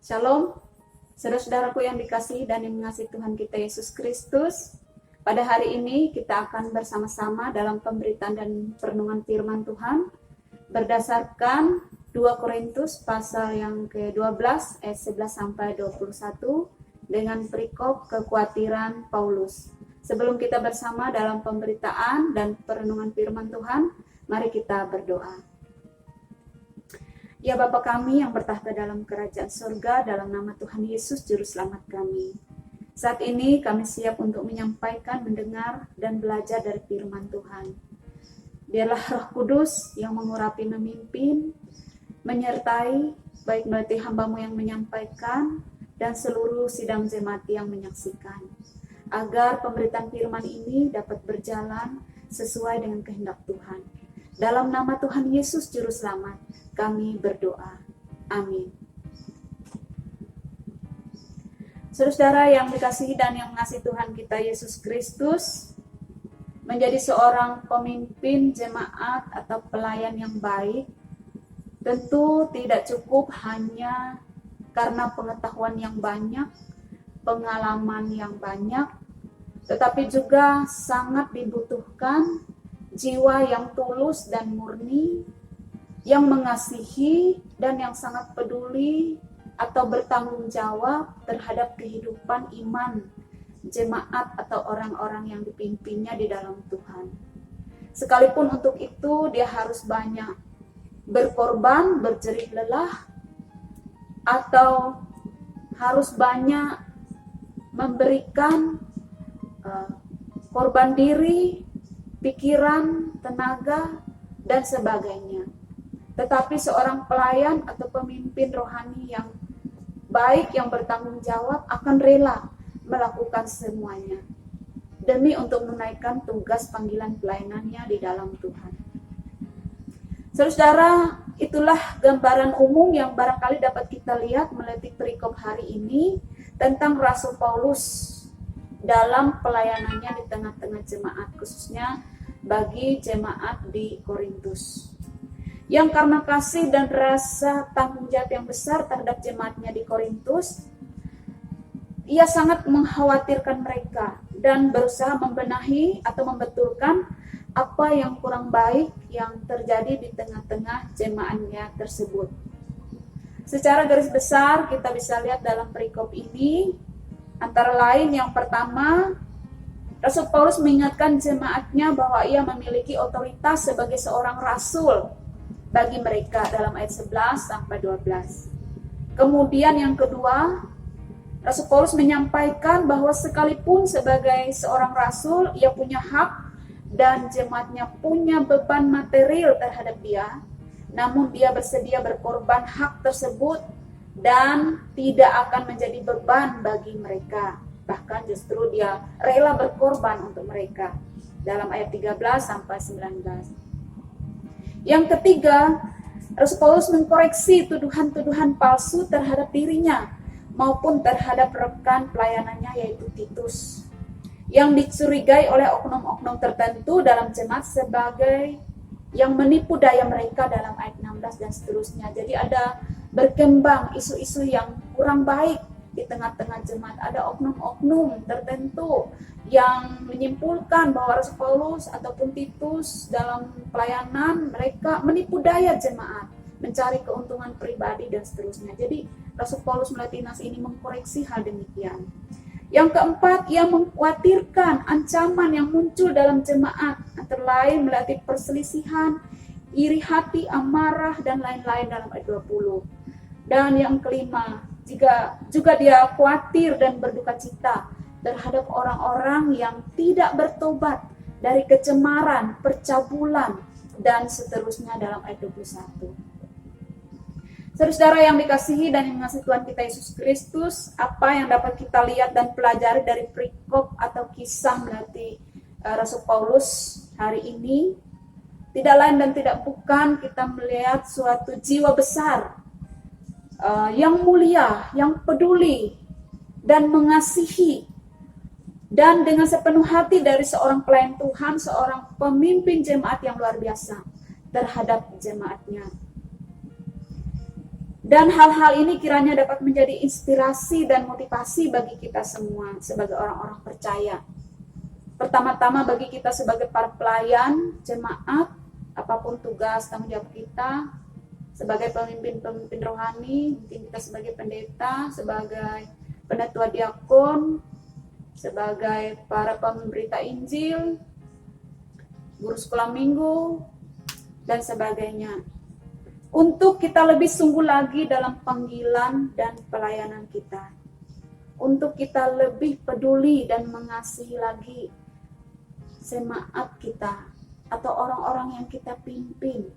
Shalom, saudara-saudaraku yang dikasihi dan yang mengasihi Tuhan kita Yesus Kristus. Pada hari ini kita akan bersama-sama dalam pemberitaan dan perenungan firman Tuhan berdasarkan 2 Korintus pasal yang ke-12 ayat 11 sampai 21 dengan perikop kekhawatiran Paulus. Sebelum kita bersama dalam pemberitaan dan perenungan firman Tuhan, mari kita berdoa. Ya Bapa kami yang bertahta dalam kerajaan surga, dalam nama Tuhan Yesus Juru Selamat kami. Saat ini kami siap untuk menyampaikan, mendengar, dan belajar dari firman Tuhan. Biarlah Roh Kudus yang mengurapi, memimpin, menyertai, baik melalui hamba-Mu yang menyampaikan, dan seluruh sidang jemaat yang menyaksikan. Agar pemberitaan firman ini dapat berjalan sesuai dengan kehendak Tuhan. Dalam nama Tuhan Yesus Juru Selamat, kami berdoa. Amin. Saudara-saudara yang dikasihi dan yang mengasihi Tuhan kita Yesus Kristus, menjadi seorang pemimpin jemaat atau pelayan yang baik, tentu tidak cukup hanya karena pengetahuan yang banyak, pengalaman yang banyak, tetapi juga sangat dibutuhkan jiwa yang tulus dan murni, yang mengasihi dan yang sangat peduli atau bertanggung jawab terhadap kehidupan iman jemaat atau orang-orang yang dipimpinnya di dalam Tuhan. Sekalipun untuk itu dia harus banyak berkorban, berjerih lelah, atau harus banyak memberikan korban diri, pikiran, tenaga, dan sebagainya. Tetapi seorang pelayan atau pemimpin rohani yang baik, yang bertanggung jawab, akan rela melakukan semuanya demi untuk menaikkan tugas panggilan pelayanannya di dalam Tuhan. Saudara, itulah gambaran umum yang barangkali dapat kita lihat melalui perikop hari ini tentang Rasul Paulus dalam pelayanannya di tengah-tengah jemaat, khususnya bagi jemaat di Korintus. Yang karena kasih dan rasa tanggung jawab yang besar terhadap jemaatnya di Korintus, ia sangat mengkhawatirkan mereka dan berusaha membenahi atau membetulkan apa yang kurang baik yang terjadi di tengah-tengah jemaatnya tersebut. Secara garis besar kita bisa lihat dalam perikop ini, antara lain yang pertama, Rasul Paulus mengingatkan jemaatnya bahwa ia memiliki otoritas sebagai seorang rasul bagi mereka dalam ayat 11 sampai 12. Kemudian yang kedua, Rasul Paulus menyampaikan bahwa sekalipun sebagai seorang rasul, ia punya hak dan jemaatnya punya beban material terhadap dia, namun dia bersedia berkorban hak tersebut dan tidak akan menjadi beban bagi mereka. Bahkan justru dia rela berkorban untuk mereka dalam ayat 13 sampai 19. Yang ketiga, Rasul Paulus mengkoreksi tuduhan-tuduhan palsu terhadap dirinya maupun terhadap rekan pelayanannya yaitu Titus, yang dicurigai oleh oknum-oknum tertentu dalam jemaat sebagai yang menipu daya mereka dalam ayat 16 dan seterusnya. Jadi ada berkembang isu-isu yang kurang baik di tengah-tengah jemaat. Ada oknum-oknum tertentu yang menyimpulkan bahwa Rasul Paulus ataupun Titus dalam pelayanan mereka menipu daya jemaat, mencari keuntungan pribadi dan seterusnya. Jadi Rasul Paulus melalui nas ini mengkoreksi hal demikian. Yang keempat, ia mengkhawatirkan ancaman yang muncul dalam jemaat, antara lain melalui perselisihan, iri hati, amarah, dan lain-lain dalam ayat 20. Dan yang kelima, juga dia khawatir dan berduka cita terhadap orang-orang yang tidak bertobat dari kecemaran, percabulan, dan seterusnya dalam ayat 21. Saudara yang dikasihi dan yang mengasihi Tuhan kita Yesus Kristus, apa yang dapat kita lihat dan pelajari dari perikop atau kisah melalui Rasul Paulus hari ini, tidak lain dan tidak bukan kita melihat suatu jiwa besar yang mulia, yang peduli dan mengasihi, dan dengan sepenuh hati dari seorang pelayan Tuhan, seorang pemimpin jemaat yang luar biasa terhadap jemaatnya. Dan hal-hal ini kiranya dapat menjadi inspirasi dan motivasi bagi kita semua sebagai orang-orang percaya. Pertama-tama bagi kita sebagai para pelayan, jemaat, apapun tugas tanggung jawab kita, sebagai pemimpin-pemimpin rohani, mungkin kita sebagai pendeta, sebagai penatua diakon, sebagai para pemberita Injil, guru sekolah minggu, dan sebagainya. Untuk kita lebih sungguh lagi dalam panggilan dan pelayanan kita. Untuk kita lebih peduli dan mengasihi lagi jemaat kita atau orang-orang yang kita pimpin.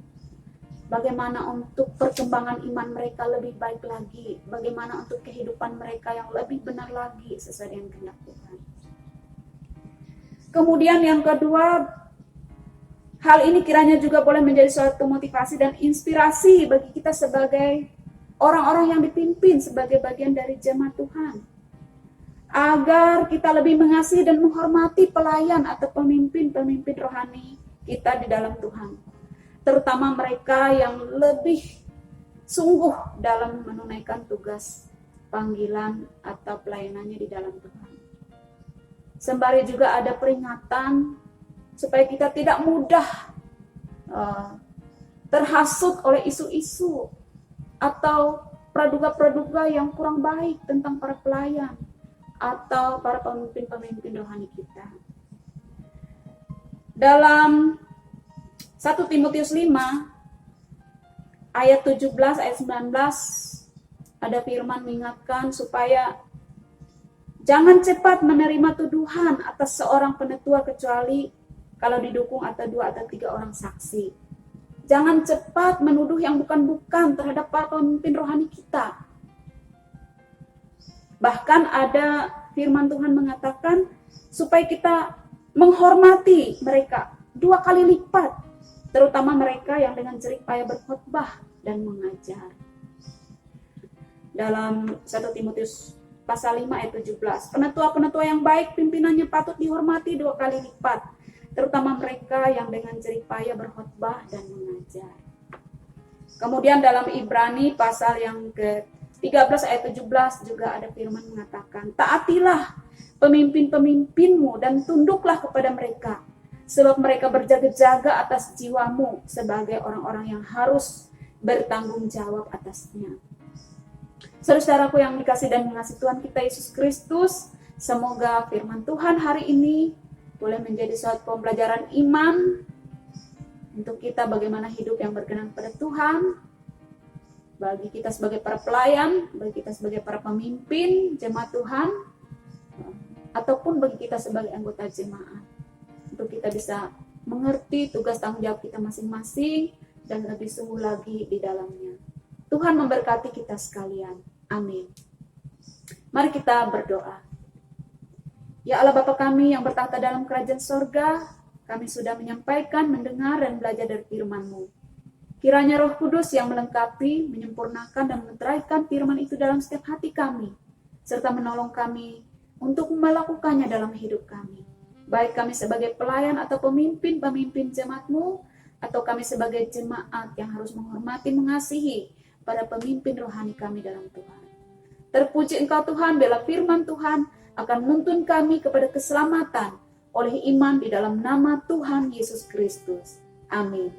Bagaimana untuk perkembangan iman mereka lebih baik lagi. Bagaimana untuk kehidupan mereka yang lebih benar lagi sesuai dengan kehendak Tuhan. Kemudian yang kedua, hal ini kiranya juga boleh menjadi suatu motivasi dan inspirasi bagi kita sebagai orang-orang yang dipimpin sebagai bagian dari jemaat Tuhan. Agar kita lebih mengasihi dan menghormati pelayan atau pemimpin-pemimpin rohani kita di dalam Tuhan. Terutama mereka yang lebih sungguh dalam menunaikan tugas panggilan atau pelayanannya di dalam Tuhan. Sembari juga ada peringatan supaya kita tidak mudah terhasut oleh isu-isu atau praduga-praduga yang kurang baik tentang para pelayan atau para pemimpin-pemimpin rohani kita. Dalam 1 Timotius 5 ayat 17 ayat 19 ada firman mengingatkan supaya jangan cepat menerima tuduhan atas seorang penetua kecuali kalau didukung atau 2 atau 3 orang saksi. Jangan cepat menuduh yang bukan-bukan terhadap para pemimpin rohani kita. Bahkan ada firman Tuhan mengatakan supaya kita menghormati mereka 2 kali lipat. Terutama mereka yang dengan jerih payah berkhotbah dan mengajar. Dalam 1 Timotius pasal 5 ayat 17, penetua-penetua yang baik pimpinannya patut dihormati 2 kali lipat, terutama mereka yang dengan jerih payah berkhotbah dan mengajar. Kemudian dalam Ibrani pasal yang ke-13 ayat 17 juga ada firman mengatakan, taatilah pemimpin-pemimpinmu dan tunduklah kepada mereka, sebab mereka berjaga-jaga atas jiwamu sebagai orang-orang yang harus bertanggung jawab atasnya. Saudara-saudaraku yang dikasih dan mengasihi Tuhan kita Yesus Kristus, semoga firman Tuhan hari ini boleh menjadi suatu pembelajaran iman untuk kita bagaimana hidup yang berkenan pada Tuhan, bagi kita sebagai para pelayan, bagi kita sebagai para pemimpin jemaat Tuhan, ataupun bagi kita sebagai anggota jemaat. Untuk kita bisa mengerti tugas tanggung jawab kita masing-masing dan lebih sungguh lagi di dalamnya. Tuhan memberkati kita sekalian. Amin. Mari kita berdoa. Ya Allah Bapa kami yang bertahta dalam kerajaan sorga, kami sudah menyampaikan, mendengar, dan belajar dari firman-Mu. Kiranya Roh Kudus yang melengkapi, menyempurnakan, dan meneraikan firman itu dalam setiap hati kami, serta menolong kami untuk melakukannya dalam hidup kami. Baik kami sebagai pelayan atau pemimpin-pemimpin jemaat-Mu, atau kami sebagai jemaat yang harus menghormati, mengasihi para pemimpin rohani kami dalam Tuhan. Terpuji Engkau Tuhan, bila firman Tuhan akan menuntun kami kepada keselamatan oleh iman di dalam nama Tuhan Yesus Kristus. Amin.